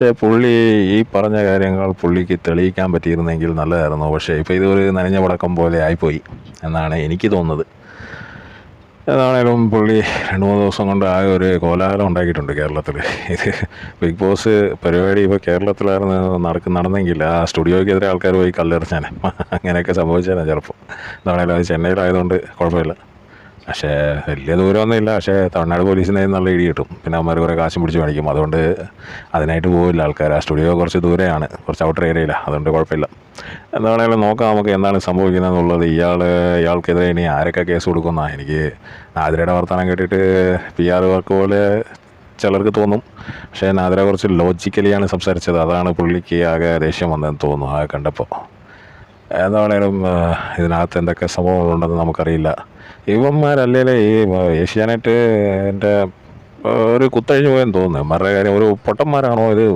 പക്ഷേ പുള്ളി ഈ പറഞ്ഞ കാര്യങ്ങൾ പുള്ളിക്ക് തെളിയിക്കാൻ പറ്റിയിരുന്നെങ്കിൽ നല്ലതായിരുന്നു. പക്ഷേ ഇപ്പോൾ ഇതൊരു നനഞ്ഞ പടക്കം പോലെ ആയിപ്പോയി എന്നാണ് എനിക്ക് തോന്നുന്നത്. ഏതാണേലും പുള്ളി 2-3 ദിവസം കൊണ്ട് ആകെ ഒരു കോലാഹലം ഉണ്ടാക്കിയിട്ടുണ്ട് കേരളത്തിൽ. ഇത് ബിഗ് ബോസ് പരിപാടി ഇപ്പോൾ കേരളത്തിലായിരുന്നു നടന്നെങ്കിൽ ആ സ്റ്റുഡിയോയ്ക്കെതിരെ ആൾക്കാർ പോയി കല്ലെറിഞ്ഞാനെ. അങ്ങനെയൊക്കെ സംഭവിച്ചേനെ ചിലപ്പോൾ. എന്താണേലും അത് ചെന്നൈയിലായതുകൊണ്ട് കുഴപ്പമില്ല. പക്ഷേ വലിയ ദൂരമൊന്നുമില്ല. പക്ഷേ തമിഴ്നാട് പോലീസിൻ്റെ കയ്യിൽ നിന്ന് നല്ല ഇടി കിട്ടും. പിന്നെ അവന്മാർ കുറേ കാശും പിടിച്ച് മേടിക്കും. അതുകൊണ്ട് അതിനായിട്ട് പോവില്ല ആൾക്കാർ. ആ സ്റ്റുഡിയോ കുറച്ച് ദൂരെയാണ്, കുറച്ച് ഔട്ടർ ഏരിയയിലാണ്. അതുകൊണ്ട് കുഴപ്പമില്ല. എന്താണേലും നോക്കാം നമുക്ക് എന്താണ് സംഭവിക്കുന്നതെന്നുള്ളത്. ഇയാൾക്കെതിരെ ഇനി ആരൊക്കെ കേസ് കൊടുക്കുമെന്നാണ് എനിക്ക് നാദിരയുടെ വർത്തമാനം കേട്ടിട്ട് PR വർക്ക് പോലെ ചിലർക്ക് തോന്നും. പക്ഷേ നാദിര കുറച്ച് ലോജിക്കലിയാണ് സംസാരിച്ചത്. അതാണ് പുള്ളിക്ക് ആകെ ദേഷ്യം വന്നതെന്ന് തോന്നുന്നു ആ കണ്ടപ്പോൾ. എന്താണേലും ഇതിനകത്ത് എന്തൊക്കെ സംഭവങ്ങളുണ്ടെന്ന് നമുക്കറിയില്ല. ഇവന്മാരല്ലേലേ ഈ ഏഷ്യാനെറ്റ് എൻ്റെ ഒരു കുത്തഴിഞ്ഞ് പോയെന്ന് തോന്നുന്നു. ഇവന്മാരുടെ കാര്യം ഒരു പൊട്ടന്മാരാണോ ഇത്?